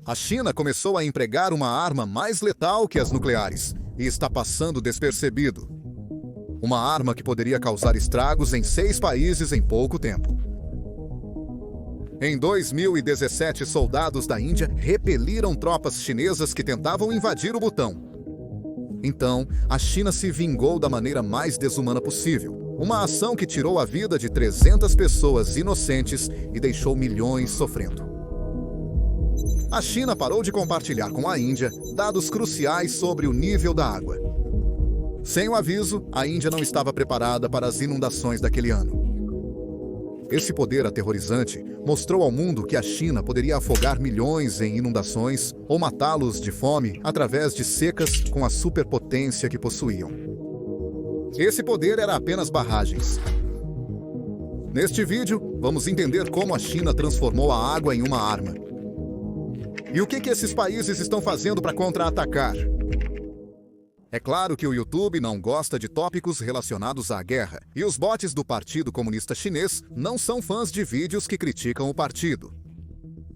A China começou a empregar uma arma mais letal que as nucleares e está passando despercebido. Uma arma que poderia causar estragos em 6 países em pouco tempo. Em 2017, soldados da Índia repeliram tropas chinesas que tentavam invadir o Butão. Então, a China se vingou da maneira mais desumana possível. Uma ação que tirou a vida de 300 pessoas inocentes e deixou milhões sofrendo. A China parou de compartilhar com a Índia dados cruciais sobre o nível da água. Sem o aviso, a Índia não estava preparada para as inundações daquele ano. Esse poder aterrorizante mostrou ao mundo que a China poderia afogar milhões em inundações ou matá-los de fome através de secas com a superpotência que possuíam. Esse poder era apenas barragens. Neste vídeo, vamos entender como a China transformou a água em uma arma. E o que esses países estão fazendo para contra-atacar? É claro que o YouTube não gosta de tópicos relacionados à guerra, e os bots do Partido Comunista Chinês não são fãs de vídeos que criticam o partido.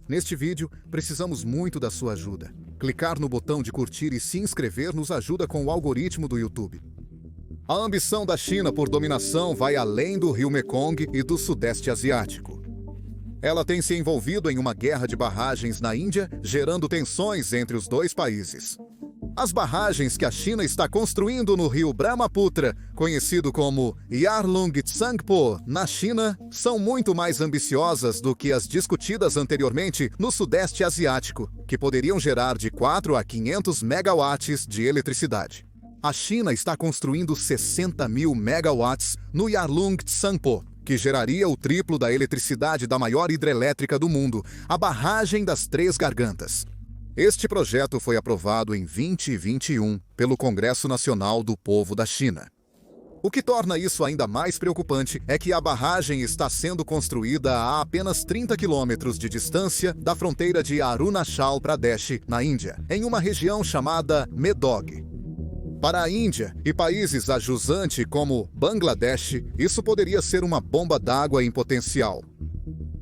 Neste vídeo, precisamos muito da sua ajuda. Clicar no botão de curtir e se inscrever nos ajuda com o algoritmo do YouTube. A ambição da China por dominação vai além do rio Mekong e do Sudeste Asiático. Ela tem se envolvido em uma guerra de barragens na Índia, gerando tensões entre os dois países. As barragens que a China está construindo no rio Brahmaputra, conhecido como Yarlung Tsangpo, na China, são muito mais ambiciosas do que as discutidas anteriormente no Sudeste Asiático, que poderiam gerar de 4 a 500 megawatts de eletricidade. A China está construindo 60 mil megawatts no Yarlung Tsangpo, que geraria o triplo da eletricidade da maior hidrelétrica do mundo, a Barragem das Três Gargantas. Este projeto foi aprovado em 2021 pelo Congresso Nacional do Povo da China. O que torna isso ainda mais preocupante é que a barragem está sendo construída a apenas 30 quilômetros de distância da fronteira de Arunachal Pradesh, na Índia, em uma região chamada Medog. Para a Índia e países adjuntos como Bangladesh, isso poderia ser uma bomba d'água em potencial.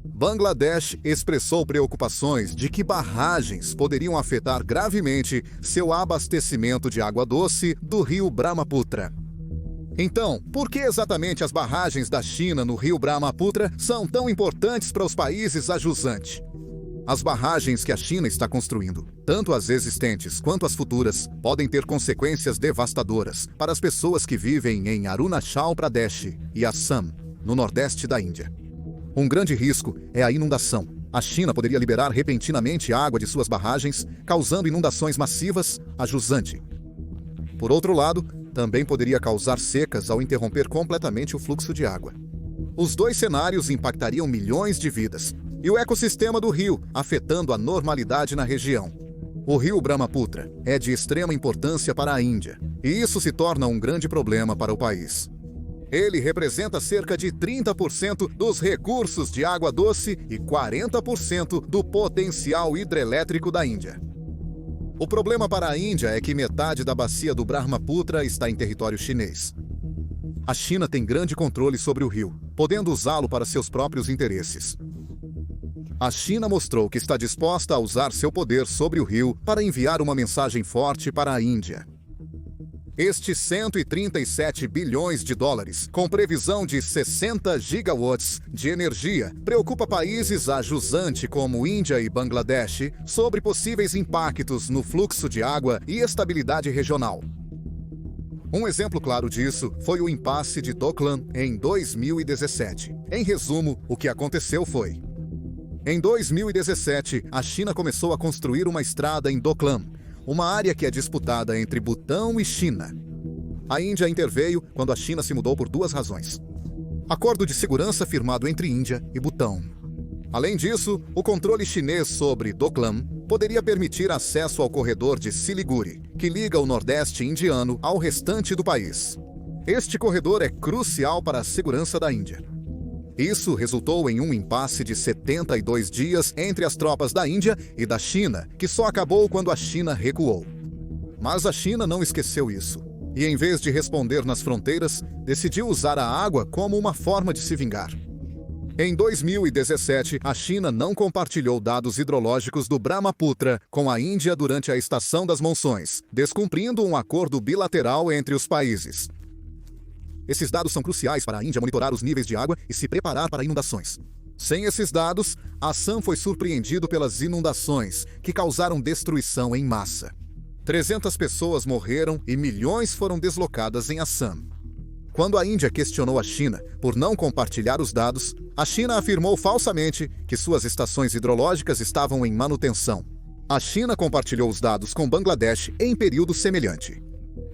Bangladesh expressou preocupações de que barragens poderiam afetar gravemente seu abastecimento de água doce do rio Brahmaputra. Então, por que exatamente as barragens da China no rio Brahmaputra são tão importantes para os países adjuntos? As barragens que a China está construindo, tanto as existentes quanto as futuras, podem ter consequências devastadoras para as pessoas que vivem em Arunachal Pradesh e Assam, no nordeste da Índia. Um grande risco é a inundação. A China poderia liberar repentinamente água de suas barragens, causando inundações massivas a jusante. Por outro lado, também poderia causar secas ao interromper completamente o fluxo de água. Os dois cenários impactariam milhões de vidas e o ecossistema do rio, afetando a normalidade na região. O rio Brahmaputra é de extrema importância para a Índia, e isso se torna um grande problema para o país. Ele representa cerca de 30% dos recursos de água doce e 40% do potencial hidrelétrico da Índia. O problema para a Índia é que metade da bacia do Brahmaputra está em território chinês. A China tem grande controle sobre o rio, podendo usá-lo para seus próprios interesses. A China mostrou que está disposta a usar seu poder sobre o rio para enviar uma mensagem forte para a Índia. Estes 137 bilhões de dólares, com previsão de 60 gigawatts de energia, preocupa países adjuntos como Índia e Bangladesh sobre possíveis impactos no fluxo de água e estabilidade regional. Um exemplo claro disso foi o impasse de Doklam em 2017. Em resumo, o que aconteceu foi: em 2017, a China começou a construir uma estrada em Doklam, uma área que é disputada entre Butão e China. A Índia interveio quando a China se mudou por 2 razões. Acordo de segurança firmado entre Índia e Butão. Além disso, o controle chinês sobre Doklam poderia permitir acesso ao corredor de Siliguri, que liga o Nordeste indiano ao restante do país. Este corredor é crucial para a segurança da Índia. Isso resultou em um impasse de 72 dias entre as tropas da Índia e da China, que só acabou quando a China recuou. Mas a China não esqueceu isso, e em vez de responder nas fronteiras, decidiu usar a água como uma forma de se vingar. Em 2017, a China não compartilhou dados hidrológicos do Brahmaputra com a Índia durante a estação das monções, descumprindo um acordo bilateral entre os países. Esses dados são cruciais para a Índia monitorar os níveis de água e se preparar para inundações. Sem esses dados, Assam foi surpreendido pelas inundações, que causaram destruição em massa. 300 pessoas morreram e milhões foram deslocadas em Assam. Quando a Índia questionou a China por não compartilhar os dados, a China afirmou falsamente que suas estações hidrológicas estavam em manutenção. A China compartilhou os dados com Bangladesh em período semelhante.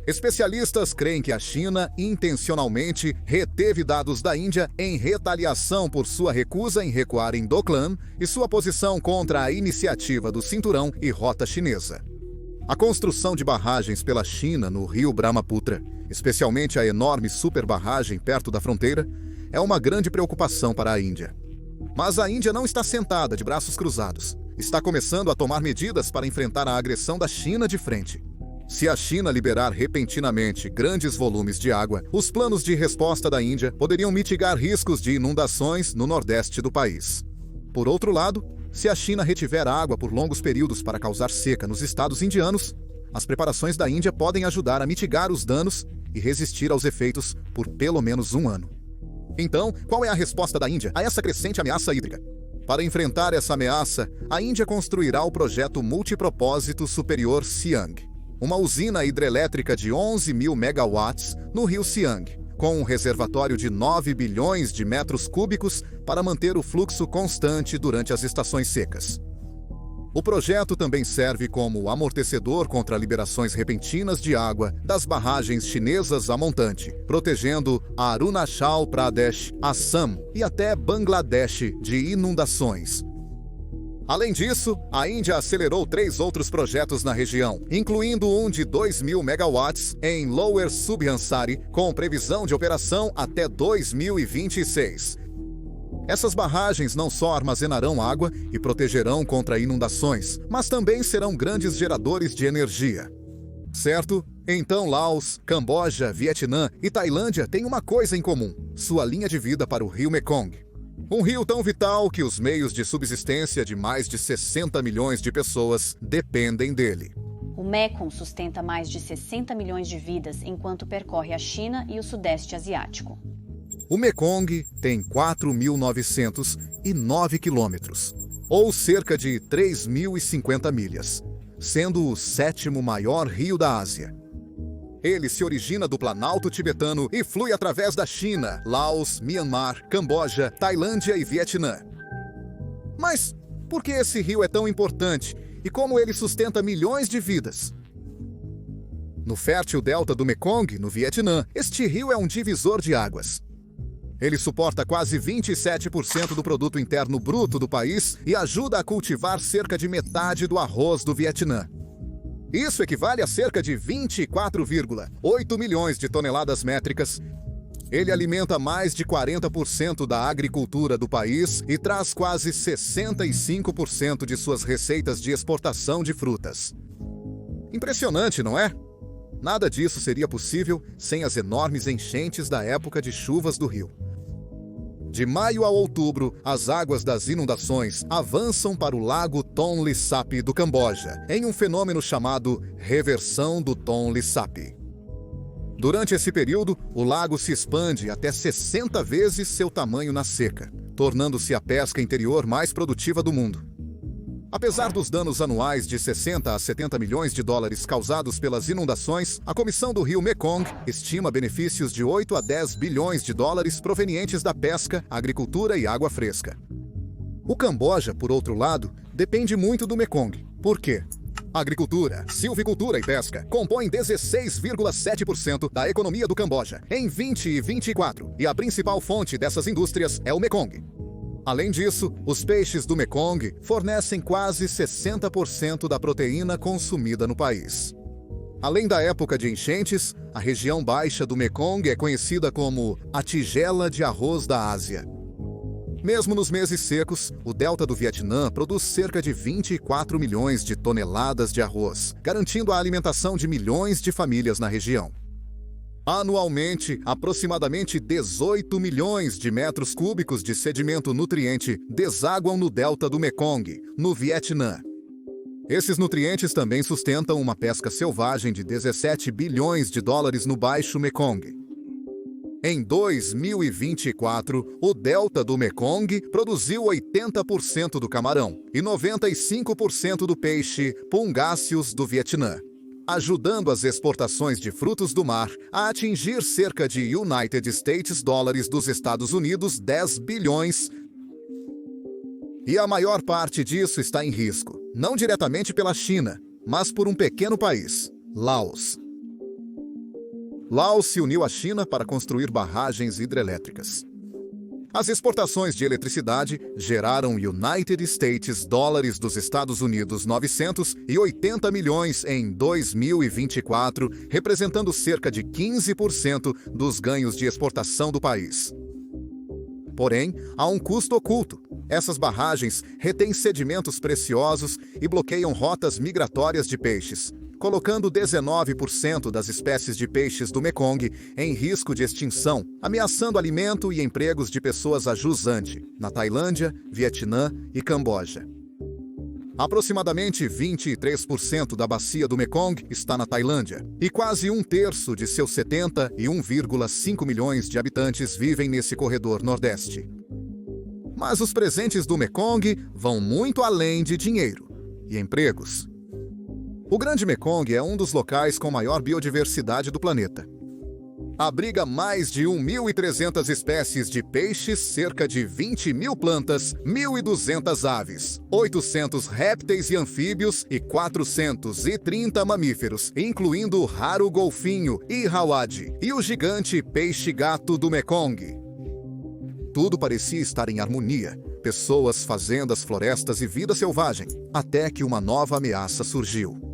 Especialistas creem que a China intencionalmente reteve dados da Índia em retaliação por sua recusa em recuar em Doklam e sua posição contra a iniciativa do Cinturão e Rota Chinesa. A construção de barragens pela China no rio Brahmaputra, especialmente a enorme superbarragem perto da fronteira, é uma grande preocupação para a Índia. Mas a Índia não está sentada de braços cruzados. Está começando a tomar medidas para enfrentar a agressão da China de frente. Se a China liberar repentinamente grandes volumes de água, os planos de resposta da Índia poderiam mitigar riscos de inundações no nordeste do país. Por outro lado, se a China retiver água por longos períodos para causar seca nos estados indianos, as preparações da Índia podem ajudar a mitigar os danos e resistir aos efeitos por pelo menos um ano. Então, qual é a resposta da Índia a essa crescente ameaça hídrica? Para enfrentar essa ameaça, a Índia construirá o projeto multipropósito superior Siang, uma usina hidrelétrica de 11 mil megawatts no rio Siang, com um reservatório de 9 bilhões de metros cúbicos para manter o fluxo constante durante as estações secas. O projeto também serve como amortecedor contra liberações repentinas de água das barragens chinesas a montante, protegendo a Arunachal Pradesh, Assam e até Bangladesh de inundações. Além disso, a Índia acelerou 3 outros projetos na região, incluindo um de 2 mil megawatts em Lower Subhansari, com previsão de operação até 2026. Essas barragens não só armazenarão água e protegerão contra inundações, mas também serão grandes geradores de energia. Certo? Então Laos, Camboja, Vietnã e Tailândia têm uma coisa em comum: sua linha de vida para o rio Mekong. Um rio tão vital que os meios de subsistência de mais de 60 milhões de pessoas dependem dele. O Mekong sustenta mais de 60 milhões de vidas enquanto percorre a China e o Sudeste Asiático. O Mekong tem 4.909 quilômetros, ou cerca de 3.050 milhas, sendo o 7º maior rio da Ásia. Ele se origina do Planalto Tibetano e flui através da China, Laos, Myanmar, Camboja, Tailândia e Vietnã. Mas por que esse rio é tão importante e como ele sustenta milhões de vidas? No fértil delta do Mekong, no Vietnã, este rio é um divisor de águas. Ele suporta quase 27% do produto interno bruto do país e ajuda a cultivar cerca de metade do arroz do Vietnã. Isso equivale a cerca de 24,8 milhões de toneladas métricas. Ele alimenta mais de 40% da agricultura do país e traz quase 65% de suas receitas de exportação de frutas. Impressionante, não é? Nada disso seria possível sem as enormes enchentes da época de chuvas do rio. De maio a outubro, as águas das inundações avançam para o lago Tonle Sap do Camboja, em um fenômeno chamado reversão do Tonle Sap. Durante esse período, o lago se expande até 60 vezes seu tamanho na seca, tornando-se a pesca interior mais produtiva do mundo. Apesar dos danos anuais de 60 a 70 milhões de dólares causados pelas inundações, a Comissão do Rio Mekong estima benefícios de 8 a 10 bilhões de dólares provenientes da pesca, agricultura e água fresca. O Camboja, por outro lado, depende muito do Mekong. Por quê? Agricultura, silvicultura e pesca compõem 16,7% da economia do Camboja em 2024, e a principal fonte dessas indústrias é o Mekong. Além disso, os peixes do Mekong fornecem quase 60% da proteína consumida no país. Além da época de enchentes, a região baixa do Mekong é conhecida como a tigela de arroz da Ásia. Mesmo nos meses secos, o delta do Vietnã produz cerca de 24 milhões de toneladas de arroz, garantindo a alimentação de milhões de famílias na região. Anualmente, aproximadamente 18 milhões de metros cúbicos de sedimento nutriente desaguam no delta do Mekong, no Vietnã. Esses nutrientes também sustentam uma pesca selvagem de 17 bilhões de dólares no Baixo Mekong. Em 2024, o delta do Mekong produziu 80% do camarão e 95% do peixe pungáceos do Vietnã, ajudando as exportações de frutos do mar a atingir cerca de United States dólares dos Estados Unidos 10 bilhões. E a maior parte disso está em risco, não diretamente pela China, mas por um pequeno país, Laos. Laos se uniu à China para construir barragens hidrelétricas. As exportações de eletricidade geraram United States dólares dos Estados Unidos 980 milhões em 2024, representando cerca de 15% dos ganhos de exportação do país. Porém, há um custo oculto. Essas barragens retêm sedimentos preciosos e bloqueiam rotas migratórias de peixes, colocando 19% das espécies de peixes do Mekong em risco de extinção, ameaçando alimento e empregos de pessoas a jusante, na Tailândia, Vietnã e Camboja. Aproximadamente 23% da bacia do Mekong está na Tailândia, e quase um terço de seus 71,5 milhões de habitantes vivem nesse corredor nordeste. Mas os presentes do Mekong vão muito além de dinheiro e empregos. O Grande Mekong é um dos locais com maior biodiversidade do planeta. Abriga mais de 1.300 espécies de peixes, cerca de 20 mil plantas, 1.200 aves, 800 répteis e anfíbios e 430 mamíferos, incluindo o raro golfinho Ihawadi e o gigante peixe-gato do Mekong. Tudo parecia estar em harmonia. Pessoas, fazendas, florestas e vida selvagem, até que uma nova ameaça surgiu.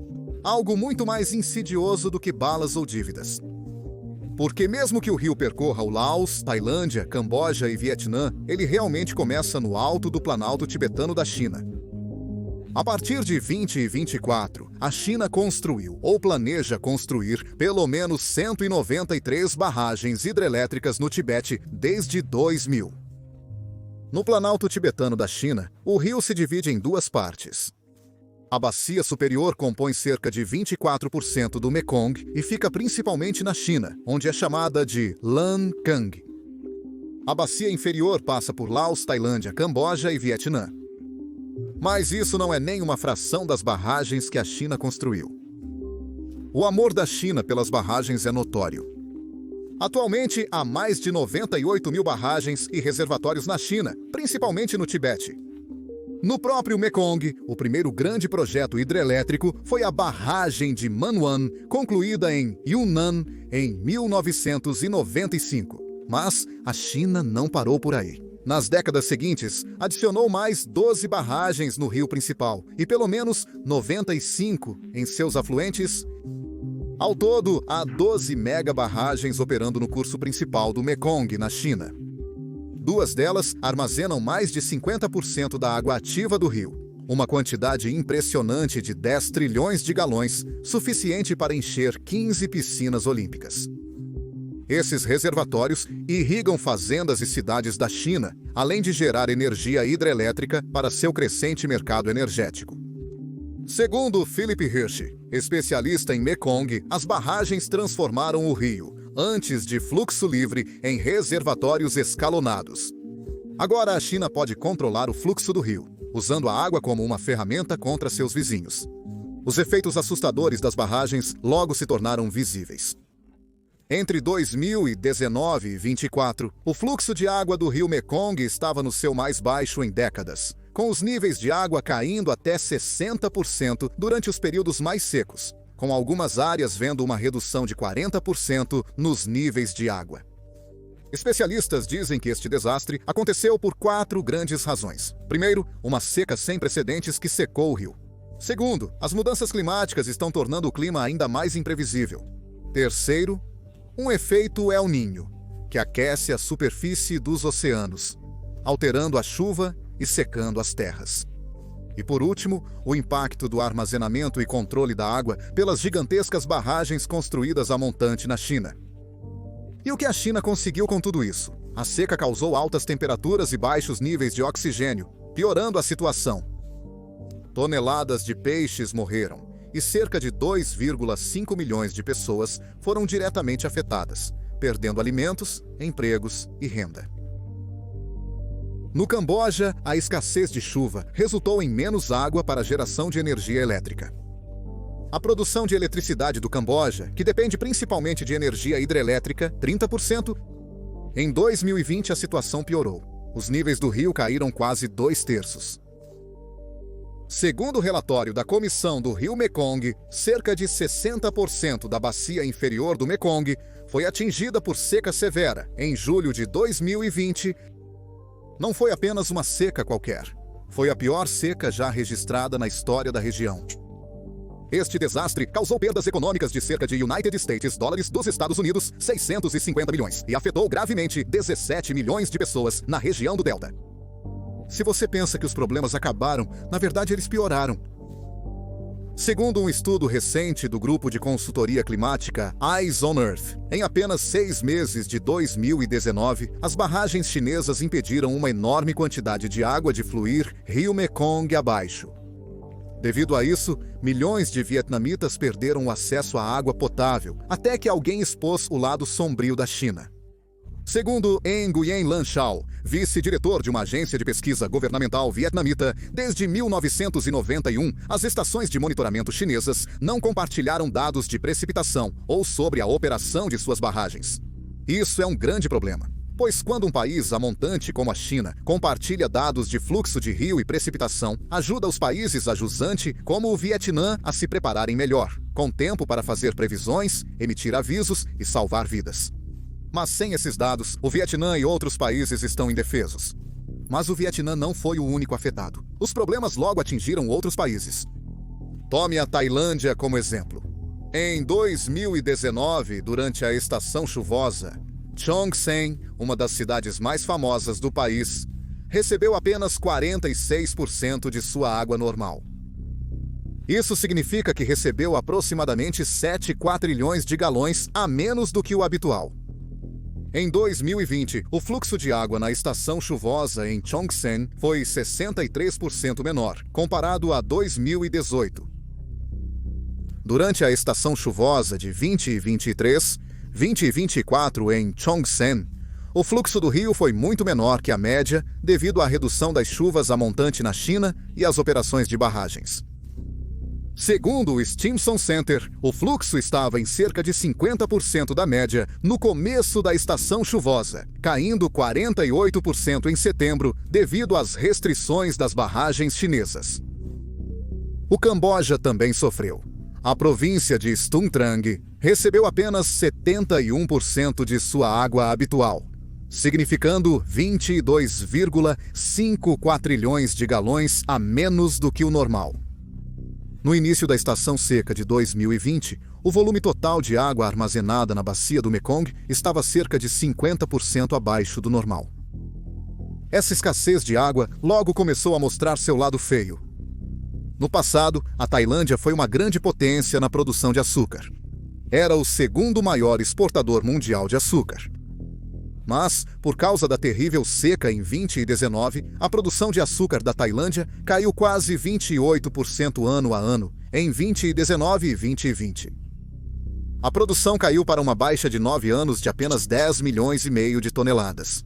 Algo muito mais insidioso do que balas ou dívidas. Porque mesmo que o rio percorra o Laos, Tailândia, Camboja e Vietnã, ele realmente começa no alto do Planalto Tibetano da China. A partir de 2024, a China construiu ou planeja construir pelo menos 193 barragens hidrelétricas no Tibete desde 2000. No Planalto Tibetano da China, o rio se divide em duas partes. A bacia superior compõe cerca de 24% do Mekong e fica principalmente na China, onde é chamada de Lan Kang. A bacia inferior passa por Laos, Tailândia, Camboja e Vietnã. Mas isso não é nem uma fração das barragens que a China construiu. O amor da China pelas barragens é notório. Atualmente, há mais de 98 mil barragens e reservatórios na China, principalmente no Tibete. No próprio Mekong, o primeiro grande projeto hidrelétrico foi a barragem de Manwan, concluída em Yunnan em 1995. Mas a China não parou por aí. Nas décadas seguintes, adicionou mais 12 barragens no rio principal e pelo menos 95 em seus afluentes. Ao todo, há 12 mega-barragens operando no curso principal do Mekong, na China. Duas delas armazenam mais de 50% da água ativa do rio, uma quantidade impressionante de 10 trilhões de galões, suficiente para encher 15 piscinas olímpicas. Esses reservatórios irrigam fazendas e cidades da China, além de gerar energia hidrelétrica para seu crescente mercado energético. Segundo Philip Hirsch, especialista em Mekong, as barragens transformaram o rio, antes de fluxo livre, em reservatórios escalonados. Agora a China pode controlar o fluxo do rio, usando a água como uma ferramenta contra seus vizinhos. Os efeitos assustadores das barragens logo se tornaram visíveis. Entre 2019 e 2024, o fluxo de água do rio Mekong estava no seu mais baixo em décadas, com os níveis de água caindo até 60% durante os períodos mais secos, com algumas áreas vendo uma redução de 40% nos níveis de água. Especialistas dizem que este desastre aconteceu por 4 grandes razões. Primeiro, uma seca sem precedentes que secou o rio. Segundo, as mudanças climáticas estão tornando o clima ainda mais imprevisível. Terceiro, um efeito El Niño, que aquece a superfície dos oceanos, alterando a chuva e secando as terras. E por último, o impacto do armazenamento e controle da água pelas gigantescas barragens construídas a montante na China. E o que a China conseguiu com tudo isso? A seca causou altas temperaturas e baixos níveis de oxigênio, piorando a situação. Toneladas de peixes morreram e cerca de 2,5 milhões de pessoas foram diretamente afetadas, perdendo alimentos, empregos e renda. No Camboja, a escassez de chuva resultou em menos água para a geração de energia elétrica. A produção de eletricidade do Camboja, que depende principalmente de energia hidrelétrica, 30%, em 2020 a situação piorou. Os níveis do rio caíram quase 2/3. Segundo o relatório da Comissão do Rio Mekong, cerca de 60% da bacia inferior do Mekong foi atingida por seca severa em julho de 2020. Não foi apenas uma seca qualquer. Foi a pior seca já registrada na história da região. Este desastre causou perdas econômicas de cerca de United States dólares dos Estados Unidos, 650 milhões, e afetou gravemente 17 milhões de pessoas na região do Delta. Se você pensa que os problemas acabaram, na verdade eles pioraram. Segundo um estudo recente do grupo de consultoria climática Eyes on Earth, em apenas 6 meses de 2019, as barragens chinesas impediram uma enorme quantidade de água de fluir rio Mekong abaixo. Devido a isso, milhões de vietnamitas perderam o acesso à água potável, até que alguém expôs o lado sombrio da China. Segundo Nguyen Lan Chao, vice-diretor de uma agência de pesquisa governamental vietnamita, desde 1991, as estações de monitoramento chinesas não compartilharam dados de precipitação ou sobre a operação de suas barragens. Isso é um grande problema, pois quando um país amontante como a China compartilha dados de fluxo de rio e precipitação, ajuda os países a jusante, como o Vietnã, a se prepararem melhor, com tempo para fazer previsões, emitir avisos e salvar vidas. Mas sem esses dados, o Vietnã e outros países estão indefesos. Mas o Vietnã não foi o único afetado. Os problemas logo atingiram outros países. Tome a Tailândia como exemplo. Em 2019, durante a estação chuvosa, Chongqing, uma das cidades mais famosas do país, recebeu apenas 46% de sua água normal. Isso significa que recebeu aproximadamente 7 quadrilhões de galões a menos do que o habitual. Em 2020, o fluxo de água na estação chuvosa em Chongqing foi 63% menor, comparado a 2018. Durante a estação chuvosa de 2023, 2024 em Chongqing, o fluxo do rio foi muito menor que a média devido à redução das chuvas a montante na China e às operações de barragens. Segundo o Stimson Center, o fluxo estava em cerca de 50% da média no começo da estação chuvosa, caindo 48% em setembro devido às restrições das barragens chinesas. O Camboja também sofreu. A província de Stung Treng recebeu apenas 71% de sua água habitual, significando 22,5 quadrilhões de galões a menos do que o normal. No início da estação seca de 2020, o volume total de água armazenada na bacia do Mekong estava cerca de 50% abaixo do normal. Essa escassez de água logo começou a mostrar seu lado feio. No passado, a Tailândia foi uma grande potência na produção de açúcar. Era o segundo maior exportador mundial de açúcar. Mas, por causa da terrível seca em 2019, a produção de açúcar da Tailândia caiu quase 28% ano a ano, em 2019 e 2020. A produção caiu para uma baixa de 9 anos de apenas 10 milhões e meio de toneladas.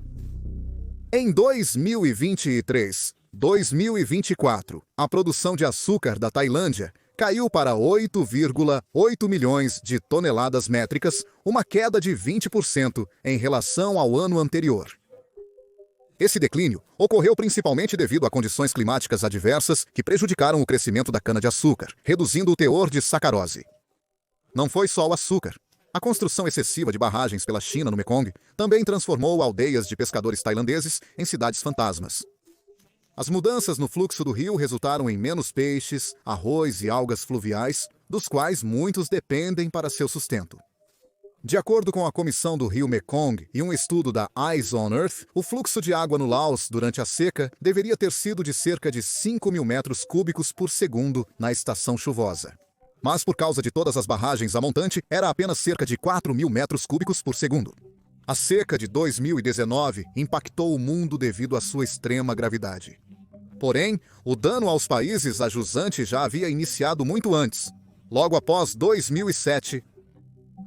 Em 2023, 2024, a produção de açúcar da Tailândia caiu para 8,8 milhões de toneladas métricas, uma queda de 20% em relação ao ano anterior. Esse declínio ocorreu principalmente devido a condições climáticas adversas que prejudicaram o crescimento da cana-de-açúcar, reduzindo o teor de sacarose. Não foi só o açúcar. A construção excessiva de barragens pela China no Mekong também transformou aldeias de pescadores tailandeses em cidades fantasmas. As mudanças no fluxo do rio resultaram em menos peixes, arroz e algas fluviais, dos quais muitos dependem para seu sustento. De acordo com a Comissão do Rio Mekong e um estudo da Eyes on Earth, o fluxo de água no Laos durante a seca deveria ter sido de cerca de 5.000 metros cúbicos por segundo na estação chuvosa. Mas por causa de todas as barragens a montante, era apenas cerca de 4.000 metros cúbicos por segundo. A seca de 2019 impactou o mundo devido à sua extrema gravidade. Porém, o dano aos países a jusante já havia iniciado muito antes, logo após 2007.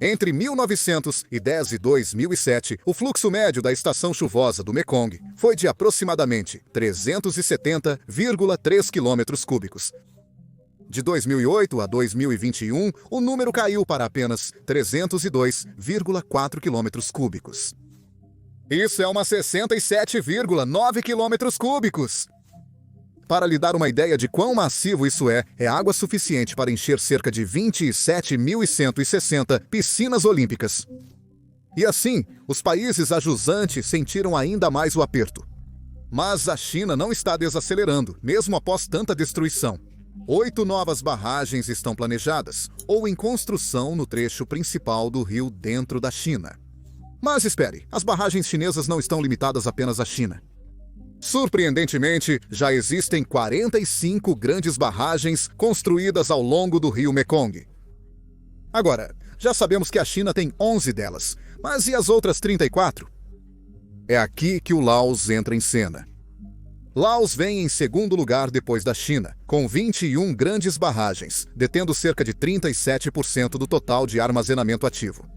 Entre 1910 e 2007, o fluxo médio da estação chuvosa do Mekong foi de aproximadamente 370,3 km³. De 2008 a 2021, o número caiu para apenas 302,4 km³. Isso é uma 67,9 km³. Para lhe dar uma ideia de quão massivo isso é água suficiente para encher cerca de 27.160 piscinas olímpicas. E assim, os países a jusante sentiram ainda mais o aperto. Mas a China não está desacelerando, mesmo após tanta destruição. 8 novas barragens estão planejadas, ou em construção no trecho principal do rio dentro da China. Mas espere, as barragens chinesas não estão limitadas apenas à China. Surpreendentemente, já existem 45 grandes barragens construídas ao longo do rio Mekong. Agora, já sabemos que a China tem 11 delas, mas e as outras 34? É aqui que o Laos entra em cena. Laos vem em segundo lugar depois da China, com 21 grandes barragens, detendo cerca de 37% do total de armazenamento ativo.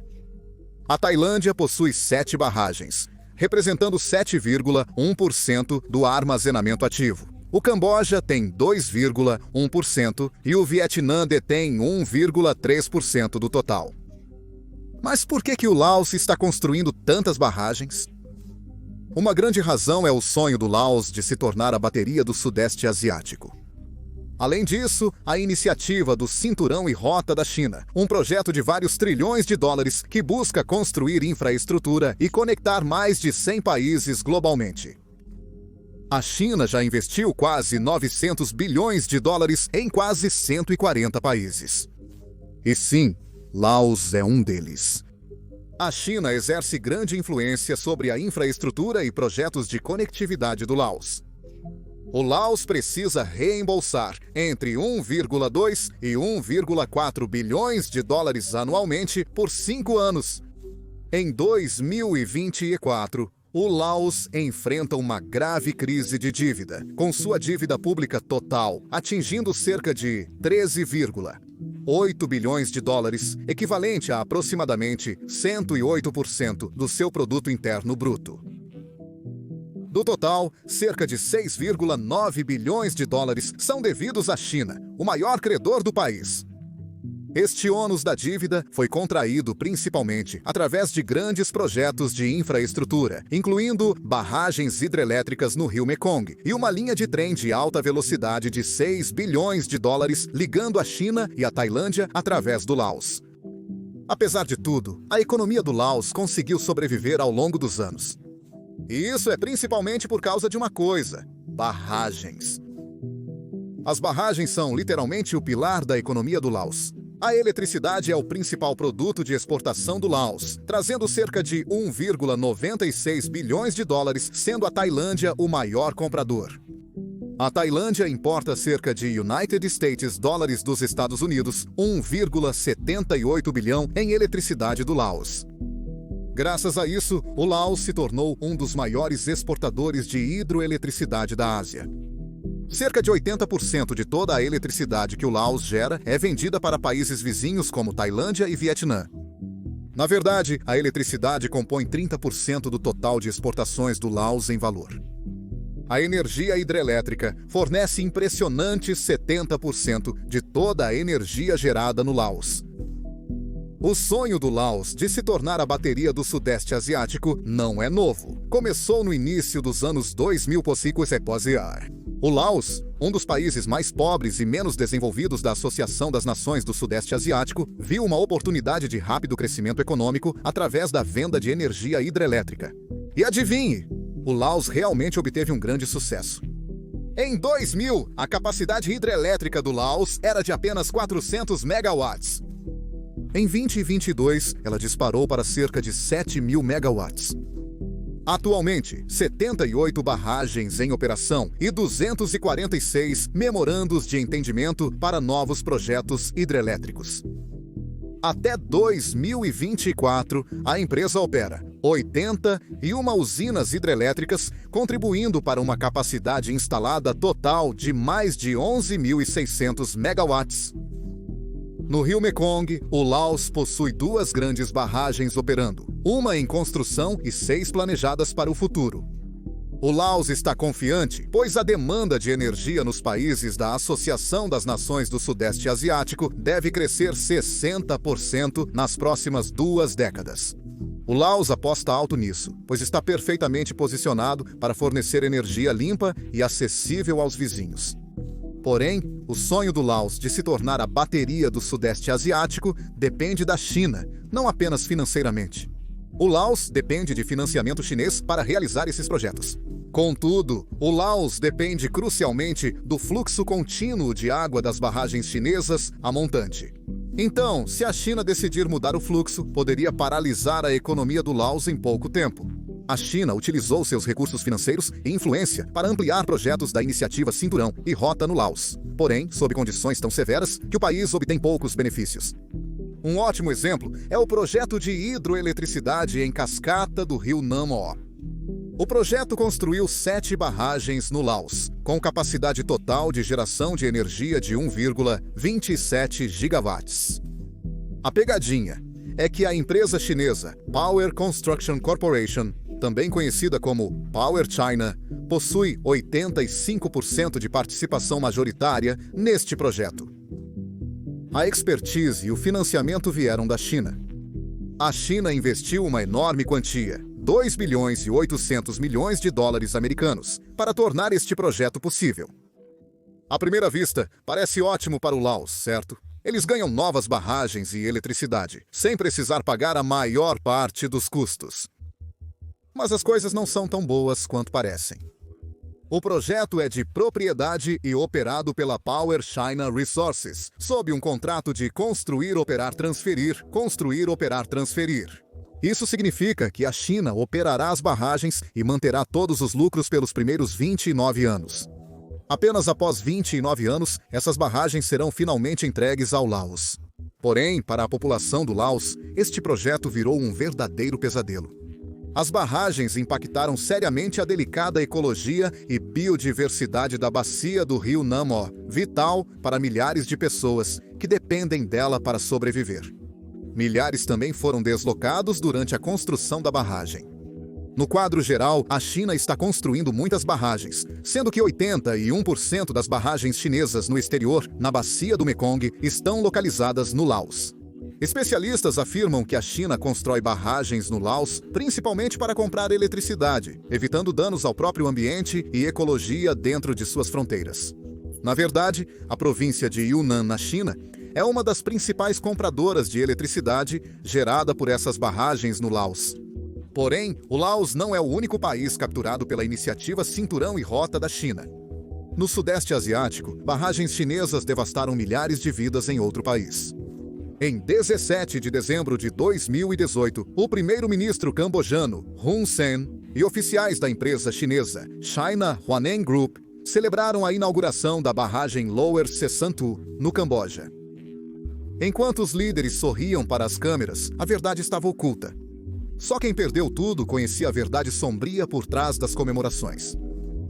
A Tailândia possui 7 barragens, representando 7,1% do armazenamento ativo. O Camboja tem 2,1% e o Vietnã detém 1,3% do total. Mas por que o Laos está construindo tantas barragens? Uma grande razão é o sonho do Laos de se tornar a bateria do Sudeste Asiático. Além disso, a iniciativa do Cinturão e Rota da China, um projeto de vários trilhões de dólares que busca construir infraestrutura e conectar mais de 100 países globalmente. A China já investiu quase 900 bilhões de dólares em quase 140 países. E sim, Laos é um deles. A China exerce grande influência sobre a infraestrutura e projetos de conectividade do Laos. O Laos precisa reembolsar entre 1,2 e 1,4 bilhões de dólares anualmente por 5 anos. Em 2024, o Laos enfrenta uma grave crise de dívida, com sua dívida pública total atingindo cerca de 13,8 bilhões de dólares, equivalente a aproximadamente 108% do seu produto interno bruto. Do total, cerca de 6,9 bilhões de dólares são devidos à China, o maior credor do país. Este ônus da dívida foi contraído principalmente através de grandes projetos de infraestrutura, incluindo barragens hidrelétricas no rio Mekong e uma linha de trem de alta velocidade de 6 bilhões de dólares ligando a China e a Tailândia através do Laos. Apesar de tudo, a economia do Laos conseguiu sobreviver ao longo dos anos. E isso é principalmente por causa de uma coisa: barragens. As barragens são literalmente o pilar da economia do Laos. A eletricidade é o principal produto de exportação do Laos, trazendo cerca de 1,96 bilhões de dólares, sendo a Tailândia o maior comprador. A Tailândia importa cerca de United States dólares dos Estados Unidos, 1,78 bilhão em eletricidade do Laos. Graças a isso, o Laos se tornou um dos maiores exportadores de hidroeletricidade da Ásia. Cerca de 80% de toda a eletricidade que o Laos gera é vendida para países vizinhos como Tailândia e Vietnã. Na verdade, a eletricidade compõe 30% do total de exportações do Laos em valor. A energia hidrelétrica fornece impressionantes 70% de toda a energia gerada no Laos. O sonho do Laos de se tornar a bateria do Sudeste Asiático não é novo. Começou no início dos anos 2000 O Laos, um dos países mais pobres e menos desenvolvidos da Associação das Nações do Sudeste Asiático, viu uma oportunidade de rápido crescimento econômico através da venda de energia hidrelétrica. E adivinhe, o Laos realmente obteve um grande sucesso. Em 2000, a capacidade hidrelétrica do Laos era de apenas 400 megawatts. Em 2022, ela disparou para cerca de 7.000 megawatts. Atualmente, 78 barragens em operação e 246 memorandos de entendimento para novos projetos hidrelétricos. Até 2024, a empresa opera 81 usinas hidrelétricas, contribuindo para uma capacidade instalada total de mais de 11.600 megawatts. No rio Mekong, o Laos possui 2 grandes barragens operando, uma em construção e 6 planejadas para o futuro. O Laos está confiante, pois a demanda de energia nos países da Associação das Nações do Sudeste Asiático deve crescer 60% nas próximas 2 décadas. O Laos aposta alto nisso, pois está perfeitamente posicionado para fornecer energia limpa e acessível aos vizinhos. Porém, o sonho do Laos de se tornar a bateria do Sudeste Asiático depende da China, não apenas financeiramente. O Laos depende de financiamento chinês para realizar esses projetos. Contudo, o Laos depende crucialmente do fluxo contínuo de água das barragens chinesas a montante. Então, se a China decidir mudar o fluxo, poderia paralisar a economia do Laos em pouco tempo. A China utilizou seus recursos financeiros e influência para ampliar projetos da iniciativa Cinturão e Rota no Laos, porém, sob condições tão severas que o país obtém poucos benefícios. Um ótimo exemplo é o projeto de hidroeletricidade em cascata do rio Nam O. O projeto construiu 7 barragens no Laos, com capacidade total de geração de energia de 1,27 gigawatts. A pegadinha é que a empresa chinesa Power Construction Corporation, também conhecida como Power China, possui 85% de participação majoritária neste projeto. A expertise e o financiamento vieram da China. A China investiu uma enorme quantia, 2 bilhões e 800 milhões de dólares americanos, para tornar este projeto possível. À primeira vista, parece ótimo para o Laos, certo? Eles ganham novas barragens e eletricidade, sem precisar pagar a maior parte dos custos. Mas as coisas não são tão boas quanto parecem. O projeto é de propriedade e operado pela Power China Resources, sob um contrato de construir, operar, transferir, construir, operar, transferir. Isso significa que a China operará as barragens e manterá todos os lucros pelos primeiros 29 anos. Apenas após 29 anos, essas barragens serão finalmente entregues ao Laos. Porém, para a população do Laos, este projeto virou um verdadeiro pesadelo. As barragens impactaram seriamente a delicada ecologia e biodiversidade da bacia do rio Nam O, vital para milhares de pessoas que dependem dela para sobreviver. Milhares também foram deslocados durante a construção da barragem. No quadro geral, a China está construindo muitas barragens, sendo que 81% das barragens chinesas no exterior, na bacia do Mekong, estão localizadas no Laos. Especialistas afirmam que a China constrói barragens no Laos principalmente para comprar eletricidade, evitando danos ao próprio ambiente e ecologia dentro de suas fronteiras. Na verdade, a província de Yunnan, na China, é uma das principais compradoras de eletricidade gerada por essas barragens no Laos. Porém, o Laos não é o único país capturado pela iniciativa Cinturão e Rota da China. No Sudeste Asiático, barragens chinesas devastaram milhares de vidas em outro país. Em 17 de dezembro de 2018, o primeiro-ministro cambojano Hun Sen e oficiais da empresa chinesa China Huaneng Group celebraram a inauguração da barragem Lower Sesantu, no Camboja. Enquanto os líderes sorriam para as câmeras, a verdade estava oculta. Só quem perdeu tudo conhecia a verdade sombria por trás das comemorações.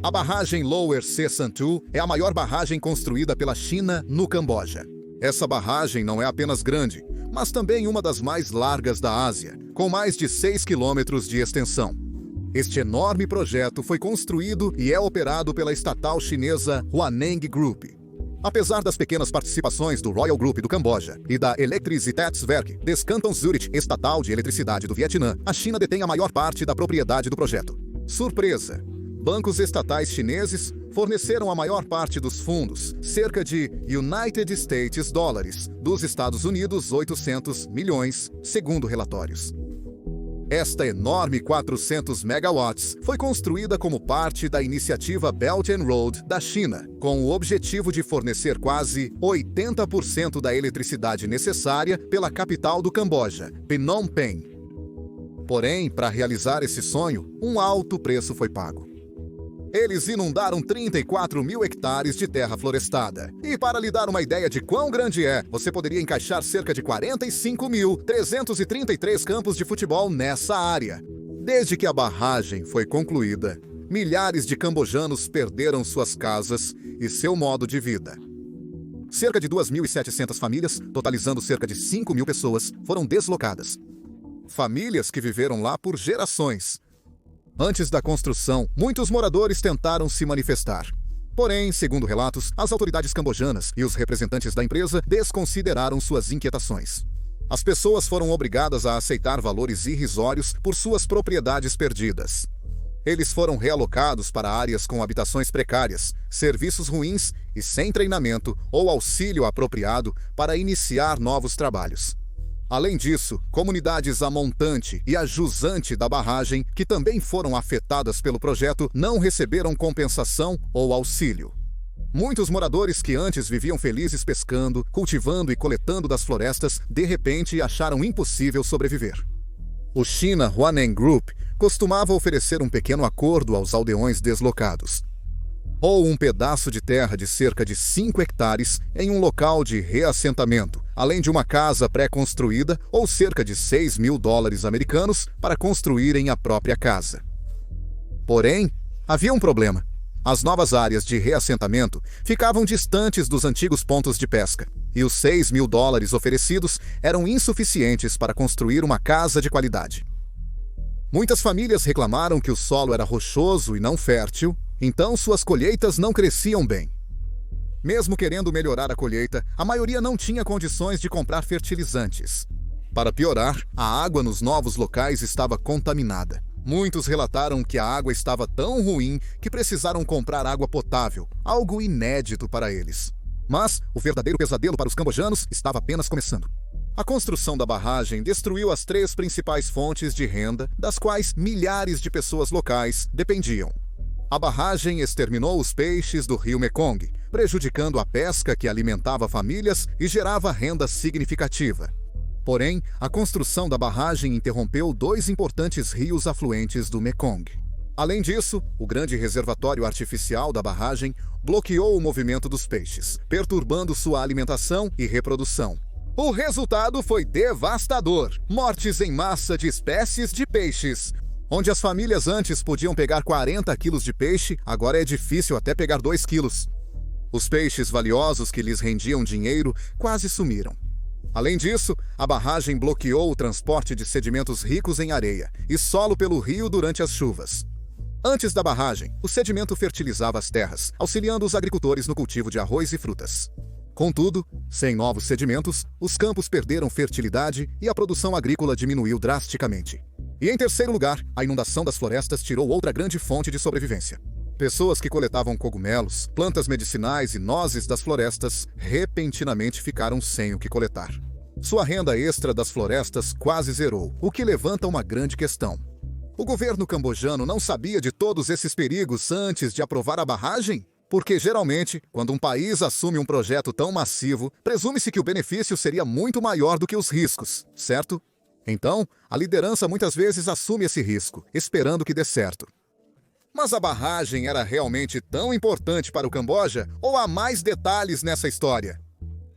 A barragem Lower Sesantu é a maior barragem construída pela China no Camboja. Essa barragem não é apenas grande, mas também uma das mais largas da Ásia, com mais de 6 quilômetros de extensão. Este enorme projeto foi construído e é operado pela estatal chinesa Huaneng Group. Apesar das pequenas participações do Royal Group do Camboja e da Elektrisitätswerke des Cantons Zürich, estatal de eletricidade do Vietnã, a China detém a maior parte da propriedade do projeto. Surpresa! Bancos estatais chineses forneceram a maior parte dos fundos, cerca de United States dólares, dos Estados Unidos 800 milhões, segundo relatórios. Esta enorme 400 megawatts foi construída como parte da iniciativa Belt and Road da China, com o objetivo de fornecer quase 80% da eletricidade necessária pela capital do Camboja, Phnom Penh. Porém, para realizar esse sonho, um alto preço foi pago. Eles inundaram 34 mil hectares de terra florestada. E para lhe dar uma ideia de quão grande é, você poderia encaixar cerca de 45.333 campos de futebol nessa área. Desde que a barragem foi concluída, milhares de cambojanos perderam suas casas e seu modo de vida. Cerca de 2.700 famílias, totalizando cerca de 5.000 pessoas, foram deslocadas. Famílias que viveram lá por gerações. Antes da construção, muitos moradores tentaram se manifestar. Porém, segundo relatos, as autoridades cambojanas e os representantes da empresa desconsideraram suas inquietações. As pessoas foram obrigadas a aceitar valores irrisórios por suas propriedades perdidas. Eles foram realocados para áreas com habitações precárias, serviços ruins e sem treinamento ou auxílio apropriado para iniciar novos trabalhos. Além disso, comunidades a montante e a jusante da barragem, que também foram afetadas pelo projeto, não receberam compensação ou auxílio. Muitos moradores que antes viviam felizes pescando, cultivando e coletando das florestas, de repente acharam impossível sobreviver. O China Huaneng Group costumava oferecer um pequeno acordo aos aldeões deslocados, ou um pedaço de terra de cerca de 5 hectares em um local de reassentamento, além de uma casa pré-construída ou cerca de $6.000 americanos para construírem a própria casa. Porém, havia um problema. As novas áreas de reassentamento ficavam distantes dos antigos pontos de pesca, e os $6.000 oferecidos eram insuficientes para construir uma casa de qualidade. Muitas famílias reclamaram que o solo era rochoso e não fértil, então suas colheitas não cresciam bem. Mesmo querendo melhorar a colheita, a maioria não tinha condições de comprar fertilizantes. Para piorar, a água nos novos locais estava contaminada. Muitos relataram que a água estava tão ruim que precisaram comprar água potável, algo inédito para eles. Mas o verdadeiro pesadelo para os cambojanos estava apenas começando. A construção da barragem destruiu as 3 principais fontes de renda, das quais milhares de pessoas locais dependiam. A barragem exterminou os peixes do rio Mekong, prejudicando a pesca que alimentava famílias e gerava renda significativa. Porém, a construção da barragem interrompeu 2 importantes rios afluentes do Mekong. Além disso, o grande reservatório artificial da barragem bloqueou o movimento dos peixes, perturbando sua alimentação e reprodução. O resultado foi devastador: mortes em massa de espécies de peixes. Onde as famílias antes podiam pegar 40 quilos de peixe, agora é difícil até pegar 2 quilos. Os peixes valiosos que lhes rendiam dinheiro quase sumiram. Além disso, a barragem bloqueou o transporte de sedimentos ricos em areia e solo pelo rio durante as chuvas. Antes da barragem, o sedimento fertilizava as terras, auxiliando os agricultores no cultivo de arroz e frutas. Contudo, sem novos sedimentos, os campos perderam fertilidade e a produção agrícola diminuiu drasticamente. E em terceiro lugar, a inundação das florestas tirou outra grande fonte de sobrevivência. Pessoas que coletavam cogumelos, plantas medicinais e nozes das florestas repentinamente ficaram sem o que coletar. Sua renda extra das florestas quase zerou, o que levanta uma grande questão. O governo cambojano não sabia de todos esses perigos antes de aprovar a barragem? Porque, geralmente, quando um país assume um projeto tão massivo, presume-se que o benefício seria muito maior do que os riscos, certo? Então, a liderança muitas vezes assume esse risco, esperando que dê certo. Mas a barragem era realmente tão importante para o Camboja ou há mais detalhes nessa história?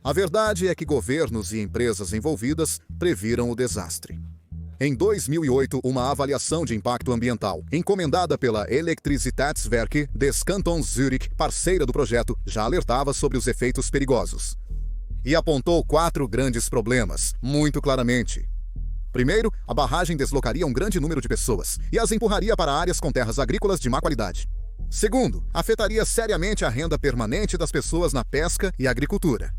A verdade é que governos e empresas envolvidas previram o desastre. Em 2008, uma avaliação de impacto ambiental, encomendada pela Elektrisitätsverket des Kantons Zürich, parceira do projeto, já alertava sobre os efeitos perigosos. E apontou 4 grandes problemas, muito claramente. Primeiro, a barragem deslocaria um grande número de pessoas e as empurraria para áreas com terras agrícolas de má qualidade. Segundo, afetaria seriamente a renda permanente das pessoas na pesca e agricultura.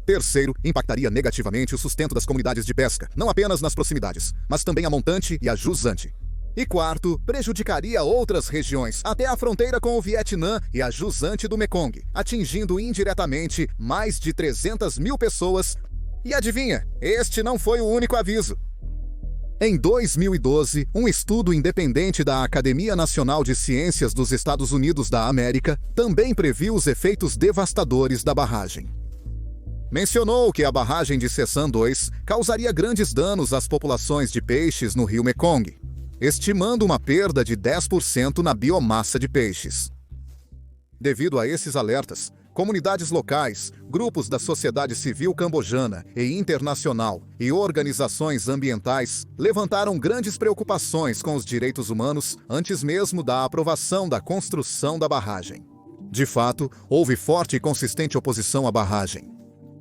Terceiro, impactaria negativamente o sustento das comunidades de pesca, não apenas nas proximidades, mas também a montante e a jusante. E quarto, prejudicaria outras regiões, até a fronteira com o Vietnã e a jusante do Mekong, atingindo indiretamente mais de 300.000 pessoas. E adivinha, este não foi o único aviso. Em 2012, um estudo independente da Academia Nacional de Ciências dos Estados Unidos da América também previu os efeitos devastadores da barragem. Mencionou que a barragem de Sesan 2 causaria grandes danos às populações de peixes no rio Mekong, estimando uma perda de 10% na biomassa de peixes. Devido a esses alertas, Comunidades locais, grupos da sociedade civil cambojana e internacional e organizações ambientais levantaram grandes preocupações com os direitos humanos antes mesmo da aprovação da construção da barragem. De fato, houve forte e consistente oposição à barragem.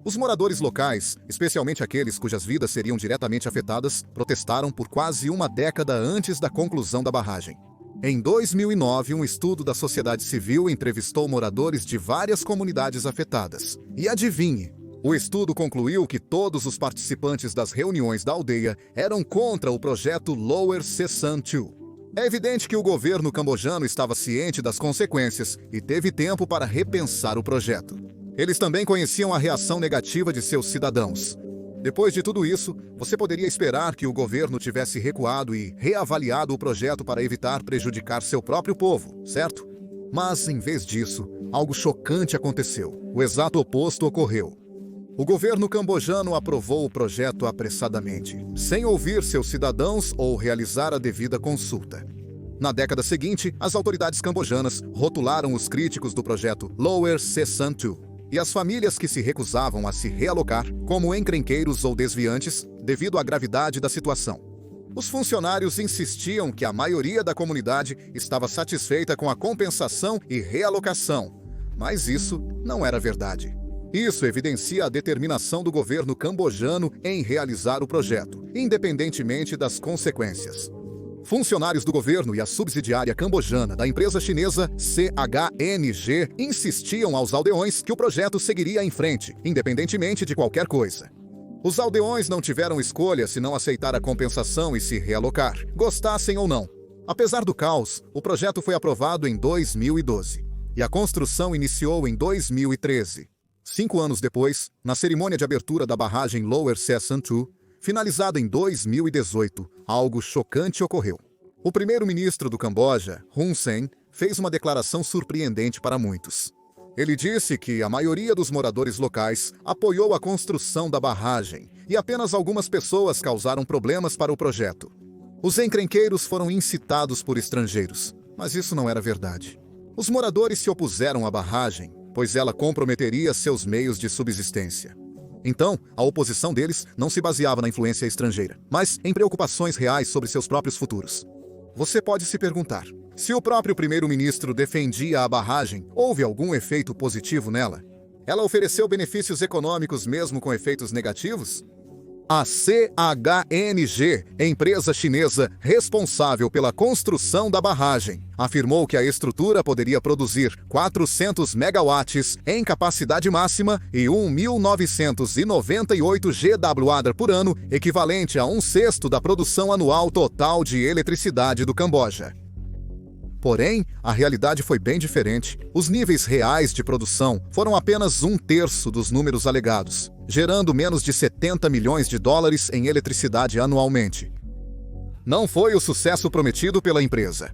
Os moradores locais, especialmente aqueles cujas vidas seriam diretamente afetadas, protestaram por quase uma década antes da conclusão da barragem. Em 2009, um estudo da sociedade civil entrevistou moradores de várias comunidades afetadas. E adivinhe, o estudo concluiu que todos os participantes das reuniões da aldeia eram contra o projeto Lower Sesan 2. É evidente que o governo cambojano estava ciente das consequências e teve tempo para repensar o projeto. Eles também conheciam a reação negativa de seus cidadãos. Depois de tudo isso, você poderia esperar que o governo tivesse recuado e reavaliado o projeto para evitar prejudicar seu próprio povo, certo? Mas, em vez disso, algo chocante aconteceu. O exato oposto ocorreu. O governo cambojano aprovou o projeto apressadamente, sem ouvir seus cidadãos ou realizar a devida consulta. Na década seguinte, as autoridades cambojanas rotularam os críticos do projeto Lower Sesan 2 e as famílias que se recusavam a se realocar como encrenqueiros ou desviantes devido à gravidade da situação. Os funcionários insistiam que a maioria da comunidade estava satisfeita com a compensação e realocação, mas isso não era verdade. Isso evidencia a determinação do governo cambojano em realizar o projeto, independentemente das consequências. Funcionários do governo e a subsidiária cambojana da empresa chinesa CHNG insistiam aos aldeões que o projeto seguiria em frente, independentemente de qualquer coisa. Os aldeões não tiveram escolha senão aceitar a compensação e se realocar, gostassem ou não. Apesar do caos, o projeto foi aprovado em 2012 e a construção iniciou em 2013. 5 anos depois, na cerimônia de abertura da barragem Lower Sesan 2, finalizada em 2018, algo chocante ocorreu. O primeiro-ministro do Camboja, Hun Sen, fez uma declaração surpreendente para muitos. Ele disse que a maioria dos moradores locais apoiou a construção da barragem e apenas algumas pessoas causaram problemas para o projeto. Os encrenqueiros foram incitados por estrangeiros, mas isso não era verdade. Os moradores se opuseram à barragem, pois ela comprometeria seus meios de subsistência. Então, a oposição deles não se baseava na influência estrangeira, mas em preocupações reais sobre seus próprios futuros. Você pode se perguntar, se o próprio primeiro-ministro defendia a barragem, houve algum efeito positivo nela? Ela ofereceu benefícios econômicos mesmo com efeitos negativos? A CHNG, empresa chinesa responsável pela construção da barragem, afirmou que a estrutura poderia produzir 400 megawatts em capacidade máxima e 1.998 GWh por ano, equivalente a 1/6 da produção anual total de eletricidade do Camboja. Porém, a realidade foi bem diferente. Os níveis reais de produção foram apenas 1/3 dos números alegados, gerando menos de 70 milhões de dólares em eletricidade anualmente. Não foi o sucesso prometido pela empresa.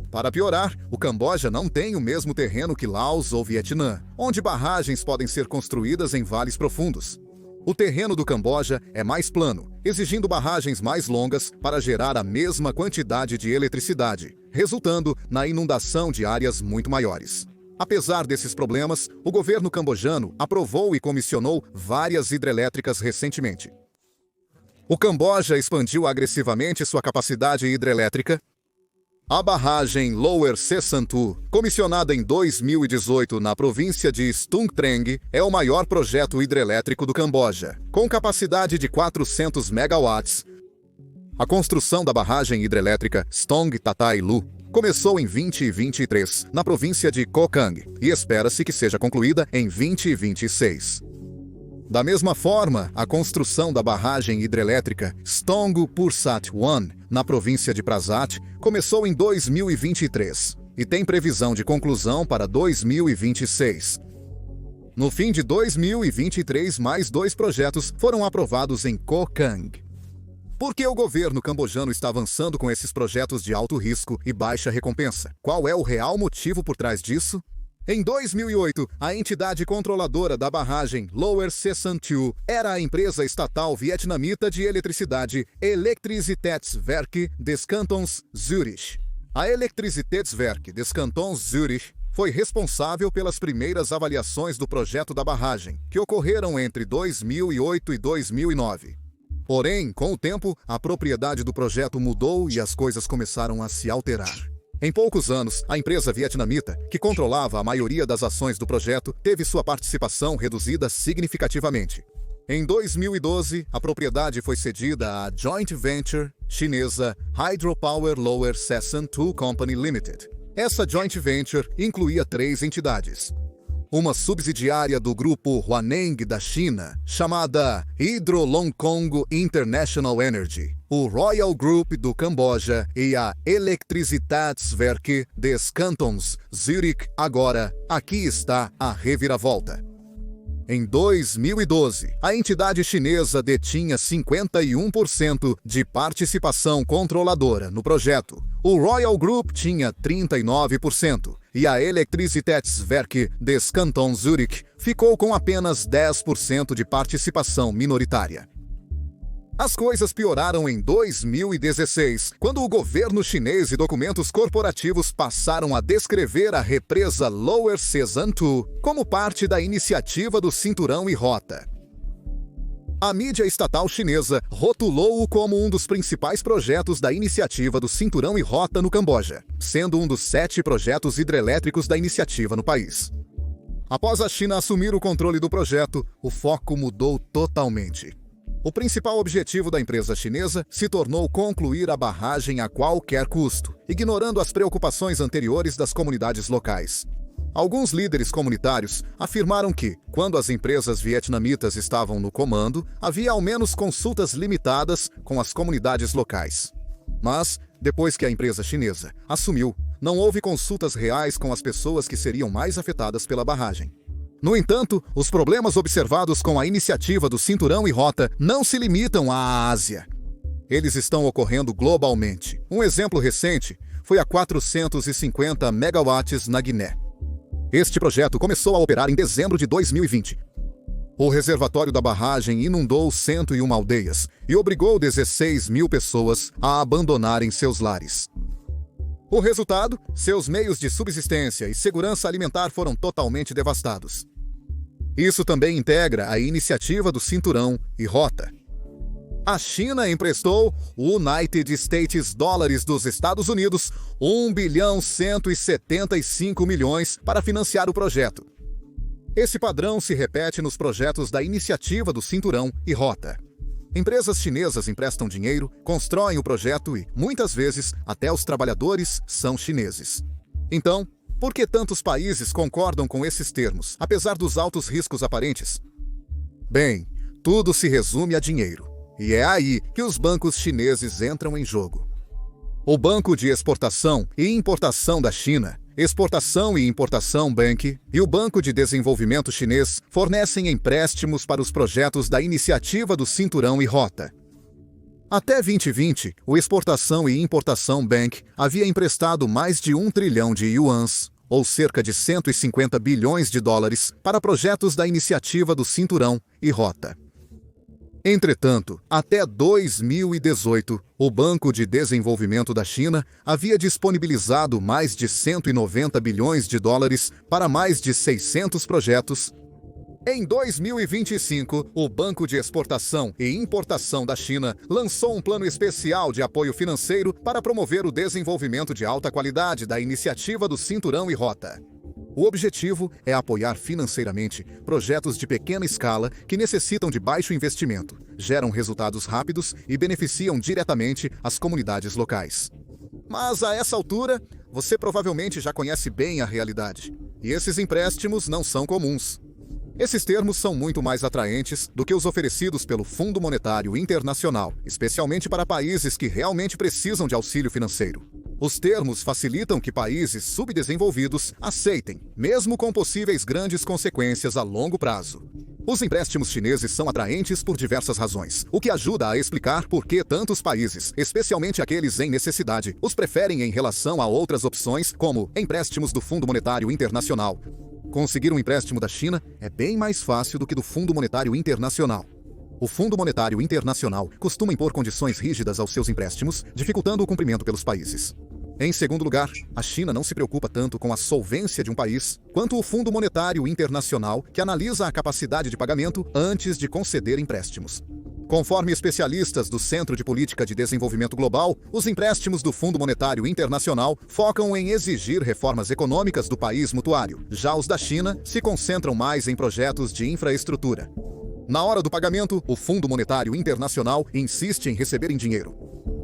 Para piorar, o Camboja não tem o mesmo terreno que Laos ou Vietnã, onde barragens podem ser construídas em vales profundos. O terreno do Camboja é mais plano, exigindo barragens mais longas para gerar a mesma quantidade de eletricidade, resultando na inundação de áreas muito maiores. Apesar desses problemas, o governo cambojano aprovou e comissionou várias hidrelétricas recentemente. O Camboja expandiu agressivamente sua capacidade hidrelétrica. A barragem Lower Sesan 2, comissionada em 2018 na província de Stung Treng, é o maior projeto hidrelétrico do Camboja, com capacidade de 400 megawatts. A construção da barragem hidrelétrica Stong Tatai Lu começou em 2023, na província de Koh Kang, e espera-se que seja concluída em 2026. Da mesma forma, a construção da barragem hidrelétrica Stong Pursat 1, na província de Prasat, começou em 2023 e tem previsão de conclusão para 2026. No fim de 2023, mais 2 projetos foram aprovados em Koh Kang. Por que o governo cambojano está avançando com esses projetos de alto risco e baixa recompensa? Qual é o real motivo por trás disso? Em 2008, a entidade controladora da barragem Lower Sesan 2 era a empresa estatal vietnamita de eletricidade Elektricitetswerke des Cantons Zürich. A Elektricitätswerke des Cantons Zürich foi responsável pelas primeiras avaliações do projeto da barragem, que ocorreram entre 2008 e 2009. Porém, com o tempo, a propriedade do projeto mudou e as coisas começaram a se alterar. Em poucos anos, a empresa vietnamita, que controlava a maioria das ações do projeto, teve sua participação reduzida significativamente. Em 2012, a propriedade foi cedida à joint venture chinesa Hydropower Lower Sessan 2 Company Limited. Essa joint venture incluía 3 entidades. Uma subsidiária do grupo Huaneng da China, chamada Hydrolongkong International Energy, o Royal Group do Camboja e a Elektrisitätswerke des Kantons Zürich. Agora, aqui está a reviravolta. Em 2012, a entidade chinesa detinha 51% de participação controladora no projeto. O Royal Group tinha 39% e a Elektrisitätswerke des Kantons Zürich ficou com apenas 10% de participação minoritária. As coisas pioraram em 2016, quando o governo chinês e documentos corporativos passaram a descrever a represa Lower Sessan 2 como parte da iniciativa do Cinturão e Rota. A mídia estatal chinesa rotulou-o como um dos principais projetos da iniciativa do Cinturão e Rota no Camboja, sendo um dos 7 projetos hidrelétricos da iniciativa no país. Após a China assumir o controle do projeto, o foco mudou totalmente. O principal objetivo da empresa chinesa se tornou concluir a barragem a qualquer custo, ignorando as preocupações anteriores das comunidades locais. Alguns líderes comunitários afirmaram que, quando as empresas vietnamitas estavam no comando, havia ao menos consultas limitadas com as comunidades locais. Mas, depois que a empresa chinesa assumiu, não houve consultas reais com as pessoas que seriam mais afetadas pela barragem. No entanto, os problemas observados com a iniciativa do Cinturão e Rota não se limitam à Ásia. Eles estão ocorrendo globalmente. Um exemplo recente foi a 450 megawatts na Guiné. Este projeto começou a operar em dezembro de 2020. O reservatório da barragem inundou 101 aldeias e obrigou 16 mil pessoas a abandonarem seus lares. O resultado? Seus meios de subsistência e segurança alimentar foram totalmente devastados. Isso também integra a iniciativa do Cinturão e Rota. A China emprestou United States dólares dos Estados Unidos 1,175 bilhão para financiar o projeto. Esse padrão se repete nos projetos da iniciativa do Cinturão e Rota. Empresas chinesas emprestam dinheiro, constroem o projeto e, muitas vezes, até os trabalhadores são chineses. Então, por que tantos países concordam com esses termos, apesar dos altos riscos aparentes? Bem, tudo se resume a dinheiro. E é aí que os bancos chineses entram em jogo. O Banco de Exportação e Importação da China, Exportação e Importação Bank, e o Banco de Desenvolvimento Chinês fornecem empréstimos para os projetos da iniciativa do Cinturão e Rota. Até 2020, o Exportação e Importação Bank havia emprestado mais de 1 trilhão de yuans, ou cerca de 150 bilhões de dólares, para projetos da iniciativa do Cinturão e Rota. Entretanto, até 2018, o Banco de Desenvolvimento da China havia disponibilizado mais de 190 bilhões de dólares para mais de 600 projetos. Em 2025, o Banco de Exportação e Importação da China lançou um plano especial de apoio financeiro para promover o desenvolvimento de alta qualidade da iniciativa do Cinturão e Rota. O objetivo é apoiar financeiramente projetos de pequena escala que necessitam de baixo investimento, geram resultados rápidos e beneficiam diretamente as comunidades locais. Mas a essa altura, você provavelmente já conhece bem a realidade. E esses empréstimos não são comuns. Esses termos são muito mais atraentes do que os oferecidos pelo Fundo Monetário Internacional, especialmente para países que realmente precisam de auxílio financeiro. Os termos facilitam que países subdesenvolvidos aceitem, mesmo com possíveis grandes consequências a longo prazo. Os empréstimos chineses são atraentes por diversas razões, o que ajuda a explicar por que tantos países, especialmente aqueles em necessidade, os preferem em relação a outras opções, como empréstimos do Fundo Monetário Internacional. Conseguir um empréstimo da China é bem mais fácil do que do Fundo Monetário Internacional. O Fundo Monetário Internacional costuma impor condições rígidas aos seus empréstimos, dificultando o cumprimento pelos países. Em segundo lugar, a China não se preocupa tanto com a solvência de um país quanto o Fundo Monetário Internacional, que analisa a capacidade de pagamento antes de conceder empréstimos. Conforme especialistas do Centro de Política de Desenvolvimento Global, os empréstimos do Fundo Monetário Internacional focam em exigir reformas econômicas do país mutuário. Já os da China se concentram mais em projetos de infraestrutura. Na hora do pagamento, o Fundo Monetário Internacional insiste em receber em dinheiro.